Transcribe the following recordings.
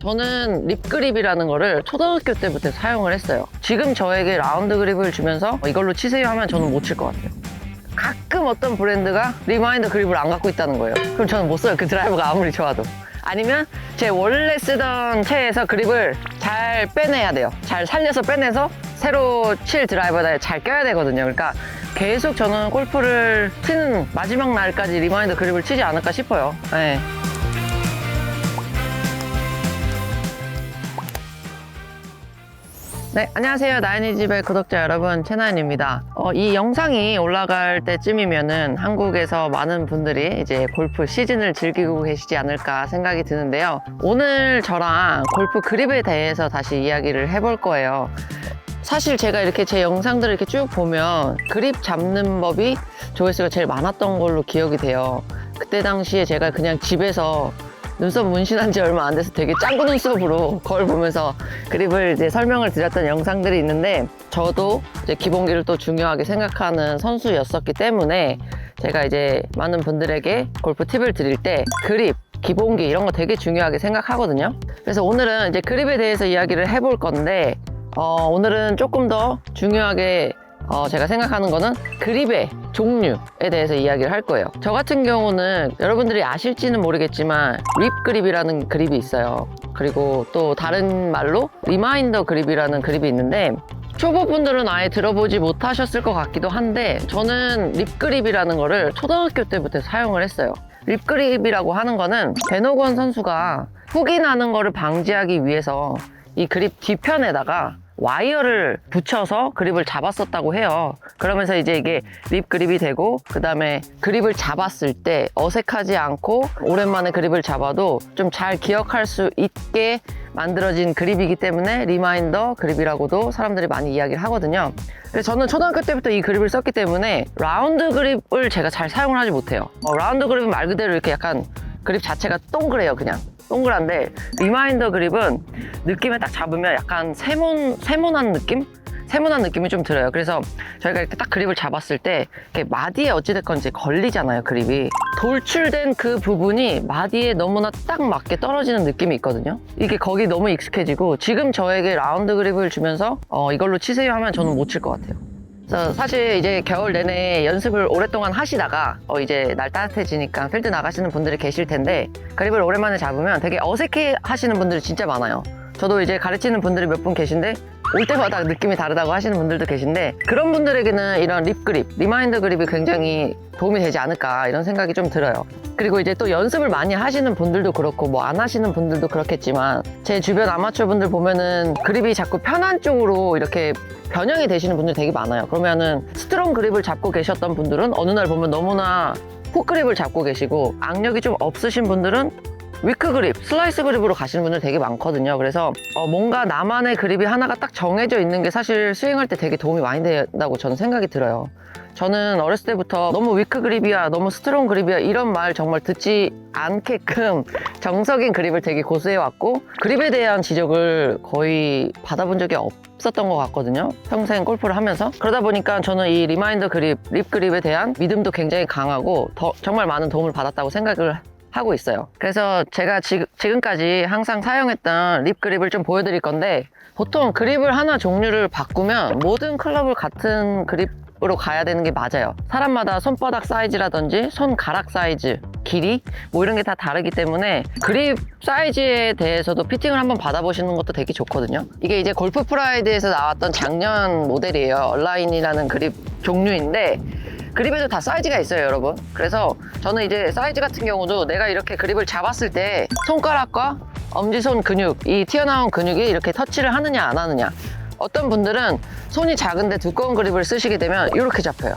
저는 립 그립이라는 거를 초등학교 때부터 사용을 했어요. 지금 저에게 라운드 그립을 주면서 이걸로 치세요 하면 저는 못 칠 것 같아요. 가끔 어떤 브랜드가 리마인더 그립을 안 갖고 있다는 거예요. 그럼 저는 못 써요. 그 드라이버가 아무리 좋아도. 아니면 제 원래 쓰던 채에서 그립을 잘 빼내야 돼요. 잘 살려서 빼내서 새로 칠 드라이버에 잘 껴야 되거든요. 그러니까 계속 저는 골프를 치는 마지막 날까지 리마인더 그립을 치지 않을까 싶어요. 네. 네, 안녕하세요. 나연이 집의 구독자 여러분, 채나연입니다. 이 영상이 올라갈 때쯤이면은 한국에서 많은 분들이 이제 골프 시즌을 즐기고 계시지 않을까 생각이 드는데요. 오늘 저랑 골프 그립에 대해서 다시 이야기를 해볼 거예요. 사실 제가 이렇게 제 영상들을 이렇게 쭉 보면 그립 잡는 법이 조회수가 제일 많았던 걸로 기억이 돼요. 그때 당시에 제가 그냥 집에서 눈썹 문신한 지 얼마 안 돼서 되게 짱구 눈썹으로 거울 보면서 그립을 이제 설명을 드렸던 영상들이 있는데, 저도 이제 기본기를 또 중요하게 생각하는 선수였었기 때문에 제가 이제 많은 분들에게 골프 팁을 드릴 때 그립, 기본기 이런 거 되게 중요하게 생각하거든요. 그래서 오늘은 이제 그립에 대해서 이야기를 해볼 건데, 오늘은 조금 더 중요하게 제가 생각하는 거는 그립의 종류에 대해서 이야기를 할 거예요. 저 같은 경우는 여러분들이 아실지는 모르겠지만 립 그립이라는 그립이 있어요. 그리고 또 다른 말로 리마인더 그립이라는 그립이 있는데, 초보분들은 아예 들어보지 못하셨을 것 같기도 한데, 저는 립 그립이라는 거를 초등학교 때부터 사용을 했어요. 립 그립이라고 하는 거는 배너건 선수가 훅이 나는 거를 방지하기 위해서 이 그립 뒤편에다가 와이어를 붙여서 그립을 잡았었다고 해요. 그러면서 이제 이게 립 그립이 되고, 그 다음에 그립을 잡았을 때 어색하지 않고 오랜만에 그립을 잡아도 좀 잘 기억할 수 있게 만들어진 그립이기 때문에 리마인더 그립이라고도 사람들이 많이 이야기를 하거든요. 그래서 저는 초등학교 때부터 이 그립을 썼기 때문에 라운드 그립을 제가 잘 사용을 하지 못해요. 라운드 그립은 말 그대로 이렇게 약간 그립 자체가 동그래요. 그냥 동그란데, 리마인더 그립은 느낌에 딱 잡으면 약간 세모난 느낌? 세모난 느낌이 좀 들어요. 그래서 저희가 이렇게 딱 그립을 잡았을 때 이렇게 마디에 어찌됐건 이제 걸리잖아요, 그립이. 돌출된 그 부분이 마디에 너무나 딱 맞게 떨어지는 느낌이 있거든요. 이게 거기 너무 익숙해지고, 지금 저에게 라운드 그립을 주면서 이걸로 치세요 하면 저는 못 칠 것 같아요. 그래서 사실 이제 겨울 내내 연습을 오랫동안 하시다가 이제 날 따뜻해지니까 필드 나가시는 분들이 계실 텐데, 그립을 오랜만에 잡으면 되게 어색해 하시는 분들이 진짜 많아요. 저도 이제 가르치는 분들이 몇 분 계신데 올 때마다 느낌이 다르다고 하시는 분들도 계신데, 그런 분들에게는 이런 립 그립, 리마인더 그립이 굉장히 도움이 되지 않을까 이런 생각이 좀 들어요. 그리고 이제 또 연습을 많이 하시는 분들도 그렇고 뭐 안 하시는 분들도 그렇겠지만, 제 주변 아마추어 분들 보면은 그립이 자꾸 편한 쪽으로 이렇게 변형이 되시는 분들이 되게 많아요. 그러면은 스트롱 그립을 잡고 계셨던 분들은 어느 날 보면 너무나 훅 그립을 잡고 계시고, 악력이 좀 없으신 분들은 위크 그립, 슬라이스 그립으로 가시는 분들 되게 많거든요. 그래서 뭔가 나만의 그립이 하나가 딱 정해져 있는 게 사실 스윙할 때 되게 도움이 많이 된다고 저는 생각이 들어요. 저는 어렸을 때부터 너무 위크 그립이야, 너무 스트롱 그립이야 이런 말 정말 듣지 않게끔 정석인 그립을 되게 고수해왔고, 그립에 대한 지적을 거의 받아본 적이 없었던 것 같거든요, 평생 골프를 하면서. 그러다 보니까 저는 이 리마인더 그립, 립 그립에 대한 믿음도 굉장히 강하고 정말 많은 도움을 받았다고 생각을 하고 있어요. 그래서 제가 지금까지 항상 사용했던 립 그립을 좀 보여드릴 건데, 보통 그립을 하나 종류를 바꾸면 모든 클럽을 같은 그립으로 가야 되는 게 맞아요. 사람마다 손바닥 사이즈라든지 손가락 사이즈, 길이 뭐 이런 게 다 다르기 때문에 그립 사이즈에 대해서도 피팅을 한번 받아보시는 것도 되게 좋거든요. 이게 이제 골프 프라이드에서 나왔던 작년 모델이에요. 얼라인이라는 그립 종류인데, 그립에도 다 사이즈가 있어요, 여러분. 그래서 저는 이제 사이즈 같은 경우도 내가 이렇게 그립을 잡았을 때 손가락과 엄지손 근육, 이 튀어나온 근육이 이렇게 터치를 하느냐 안 하느냐. 어떤 분들은 손이 작은데 두꺼운 그립을 쓰시게 되면 이렇게 잡혀요.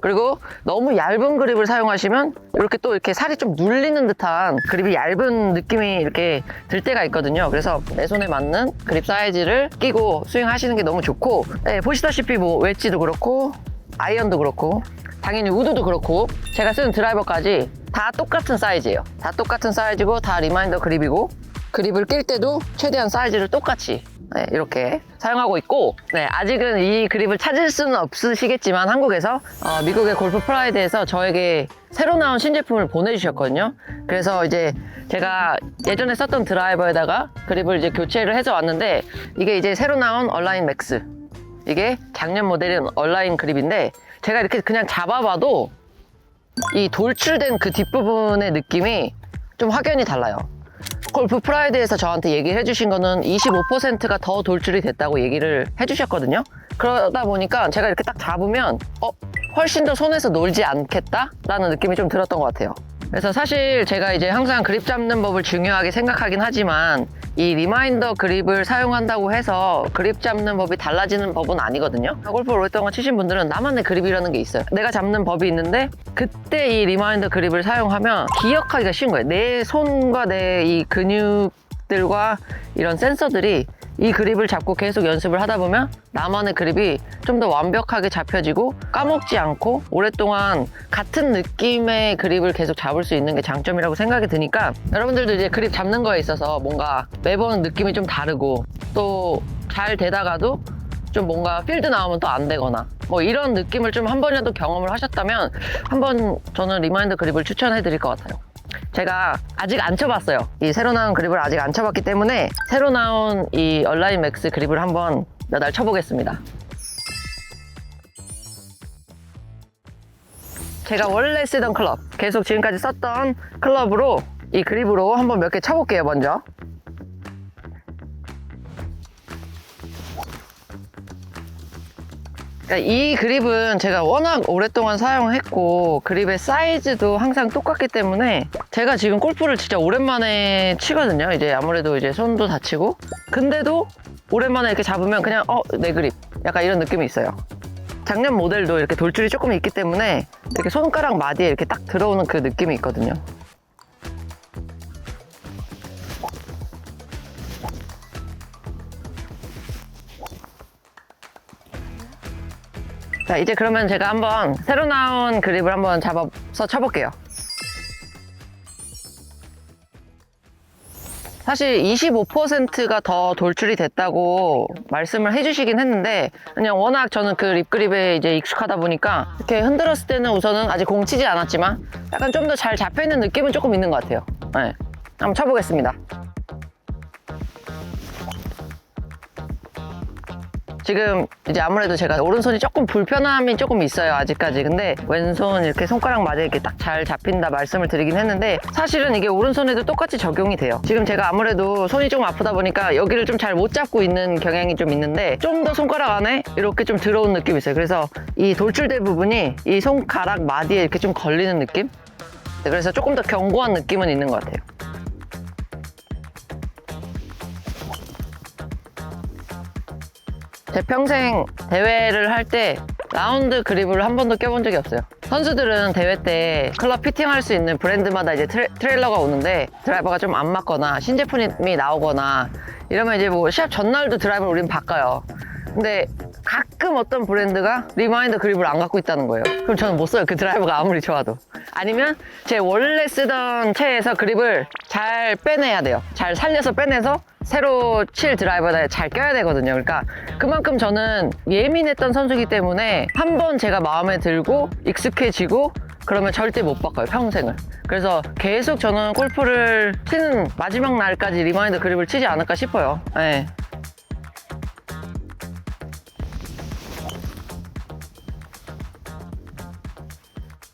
그리고 너무 얇은 그립을 사용하시면 이렇게 또 이렇게 살이 좀 눌리는 듯한 그립이 얇은 느낌이 이렇게 들 때가 있거든요. 그래서 내 손에 맞는 그립 사이즈를 끼고 스윙하시는 게 너무 좋고, 네, 보시다시피 뭐 웨지도 그렇고 아이언도 그렇고 당연히 우드도 그렇고 제가 쓰는 드라이버까지 다 똑같은 사이즈예요. 다 똑같은 사이즈고 다 리마인더 그립이고, 그립을 낄 때도 최대한 사이즈를 똑같이 네, 이렇게 사용하고 있고, 네, 아직은 이 그립을 찾을 수는 없으시겠지만 한국에서 미국의 골프 프라이드에서 저에게 새로 나온 신제품을 보내주셨거든요. 그래서 이제 제가 예전에 썼던 드라이버에다가 그립을 이제 교체를 해서 왔는데, 이게 이제 새로 나온 얼라인 맥스, 이게 작년 모델인 얼라인 그립인데, 제가 이렇게 그냥 잡아봐도 이 돌출된 그 뒷부분의 느낌이 좀 확연히 달라요. 골프 프라이드에서 저한테 얘기를 해주신 거는 25%가 더 돌출이 됐다고 얘기를 해주셨거든요. 그러다 보니까 제가 이렇게 딱 잡으면 훨씬 더 손에서 놀지 않겠다라는 느낌이 좀 들었던 것 같아요. 그래서 사실 제가 이제 항상 그립 잡는 법을 중요하게 생각하긴 하지만 이 리마인더 그립을 사용한다고 해서 그립 잡는 법이 달라지는 법은 아니거든요. 골프를 오랫동안 치신 분들은 나만의 그립이라는 게 있어요. 내가 잡는 법이 있는데 그때 이 리마인더 그립을 사용하면 기억하기가 쉬운 거예요. 내 손과 내 이 근육들과 이런 센서들이 이 그립을 잡고 계속 연습을 하다 보면 나만의 그립이 좀 더 완벽하게 잡혀지고 까먹지 않고 오랫동안 같은 느낌의 그립을 계속 잡을 수 있는 게 장점이라고 생각이 드니까, 여러분들도 이제 그립 잡는 거에 있어서 뭔가 매번 느낌이 좀 다르고 또 잘 되다가도 좀 뭔가 필드 나오면 또 안 되거나 뭐 이런 느낌을 좀 한 번이라도 경험을 하셨다면 한번 저는 리마인더 그립을 추천해 드릴 것 같아요. 제가 아직 안 쳐봤어요. 이 새로 나온 그립을 아직 안 쳐봤기 때문에 새로 나온 이 얼라인 맥스 그립을 한번 몇 알 쳐보겠습니다. 제가 원래 쓰던 클럽, 계속 지금까지 썼던 클럽으로 이 그립으로 한번 몇 개 쳐볼게요. 먼저 이 그립은 제가 워낙 오랫동안 사용했고 그립의 사이즈도 항상 똑같기 때문에 제가 지금 골프를 진짜 오랜만에 치거든요. 이제 아무래도 이제 손도 다치고, 근데도 오랜만에 이렇게 잡으면 그냥 내 그립, 약간 이런 느낌이 있어요. 작년 모델도 이렇게 돌출이 조금 있기 때문에 이렇게 손가락 마디에 이렇게 딱 들어오는 그 느낌이 있거든요. 자, 이제 그러면 제가 한번 새로 나온 그립을 한번 잡아서 쳐볼게요. 사실 25%가 더 돌출이 됐다고 말씀을 해주시긴 했는데, 그냥 워낙 저는 그 립그립에 이제 익숙하다 보니까 이렇게 흔들었을 때는 우선은 아직 공 치지 않았지만 약간 좀 더 잘 잡혀있는 느낌은 조금 있는 것 같아요. 네, 한번 쳐보겠습니다. 지금 이제 아무래도 제가 오른손이 조금 불편함이 조금 있어요, 아직까지. 근데 왼손 이렇게 손가락 마디에 이렇게 딱 잘 잡힌다 말씀을 드리긴 했는데, 사실은 이게 오른손에도 똑같이 적용이 돼요. 지금 제가 아무래도 손이 조금 아프다 보니까 여기를 좀 잘 못 잡고 있는 경향이 좀 있는데, 좀 더 손가락 안에 이렇게 좀 들어온 느낌이 있어요. 그래서 이 돌출된 부분이 이 손가락 마디에 이렇게 좀 걸리는 느낌? 네, 그래서 조금 더 견고한 느낌은 있는 것 같아요. 제 평생 대회를 할 때 라운드 그립을 한 번도 껴본 적이 없어요. 선수들은 대회 때 클럽 피팅할 수 있는 브랜드마다 이제 트레일러가 오는데 드라이버가 좀 안 맞거나 신제품이 나오거나 이러면 이제 뭐 시합 전날도 드라이버를 우리는 바꿔요. 근데 가끔 어떤 브랜드가 리마인더 그립을 안 갖고 있다는 거예요. 그럼 저는 못 써요. 그 드라이버가 아무리 좋아도. 아니면 제 원래 쓰던 채에서 그립을 잘 빼내야 돼요. 잘 살려서 빼내서 새로 칠 드라이버에 잘 껴야 되거든요. 그러니까 그만큼 저는 예민했던 선수이기 때문에 한번 제가 마음에 들고 익숙해지고 그러면 절대 못 바꿔요, 평생을. 그래서 계속 저는 골프를 치는 마지막 날까지 리마인더 그립을 치지 않을까 싶어요. 네.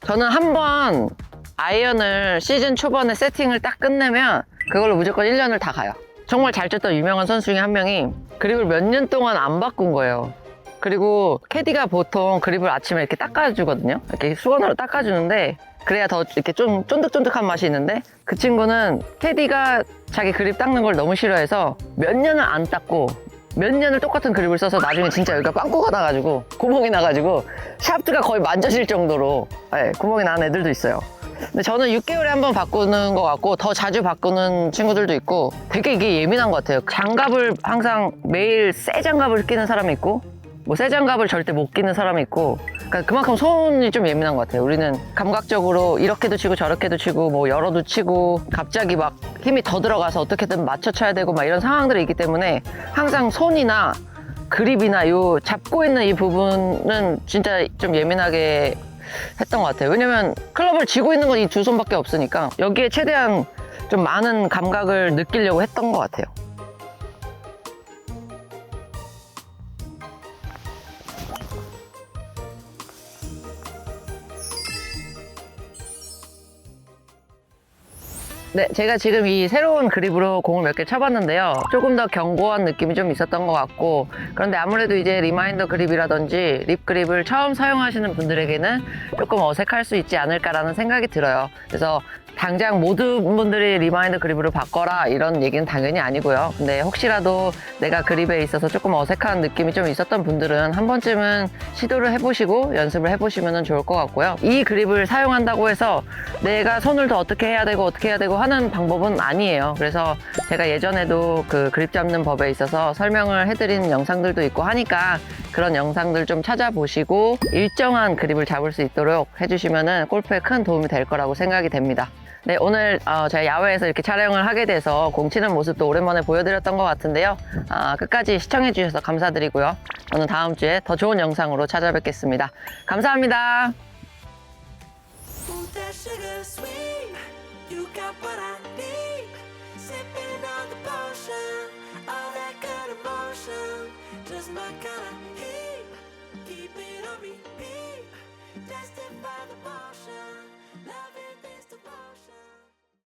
저는 한번 아이언을 시즌 초반에 세팅을 딱 끝내면 그걸로 무조건 1년을 다 가요. 정말 잘 쳤던 유명한 선수 중에 한 명이 그립을 몇 년 동안 안 바꾼 거예요. 그리고 캐디가 보통 그립을 아침에 이렇게 닦아주거든요. 이렇게 수건으로 닦아주는데 그래야 더 이렇게 좀 쫀득쫀득한 맛이 있는데, 그 친구는 캐디가 자기 그립 닦는 걸 너무 싫어해서 몇 년을 안 닦고 몇 년을 똑같은 그립을 써서 나중에 진짜 여기가 빵꾸가 나가지고 구멍이 나가지고 샤프트가 거의 만져질 정도로 구멍이 난 애들도 있어요. 근데 저는 6개월에 한 번 바꾸는 것 같고 더 자주 바꾸는 친구들도 있고, 되게 이게 예민한 것 같아요. 장갑을 항상 매일 새 장갑을 끼는 사람이 있고 뭐 새 장갑을 절대 못 끼는 사람이 있고, 그러니까 그만큼 손이 좀 예민한 것 같아요. 우리는 감각적으로 이렇게도 치고 저렇게도 치고 뭐 열어도 치고 갑자기 막 힘이 더 들어가서 어떻게든 맞춰 쳐야 되고 막 이런 상황들이 있기 때문에 항상 손이나 그립이나 요 잡고 있는 이 부분은 진짜 좀 예민하게 했던 것 같아요. 왜냐면 클럽을 쥐고 있는 건 이 두 손밖에 없으니까 여기에 최대한 좀 많은 감각을 느끼려고 했던 것 같아요. 네, 제가 지금 이 새로운 그립으로 공을 몇 개 쳐봤는데요. 조금 더 견고한 느낌이 좀 있었던 것 같고, 그런데 아무래도 이제 리마인더 그립이라든지 립 그립을 처음 사용하시는 분들에게는 조금 어색할 수 있지 않을까라는 생각이 들어요. 그래서 당장 모든 분들이 리마인더 그립으로 바꿔라 이런 얘기는 당연히 아니고요. 근데 혹시라도 내가 그립에 있어서 조금 어색한 느낌이 좀 있었던 분들은 한 번쯤은 시도를 해보시고 연습을 해보시면 좋을 것 같고요. 이 그립을 사용한다고 해서 내가 손을 더 어떻게 해야 되고 하는 방법은 아니에요. 그래서 제가 예전에도 그 그립 잡는 법에 있어서 설명을 해드린 영상들도 있고 하니까 그런 영상들 좀 찾아보시고 일정한 그립을 잡을 수 있도록 해주시면 골프에 큰 도움이 될 거라고 생각이 됩니다. 네, 오늘 제가 야외에서 이렇게 촬영을 하게 돼서 공 치는 모습도 오랜만에 보여드렸던 것 같은데요. 끝까지 시청해주셔서 감사드리고요. 저는 다음 주에 더 좋은 영상으로 찾아뵙겠습니다. 감사합니다. Ooh, that sugar sweet. You got what I need.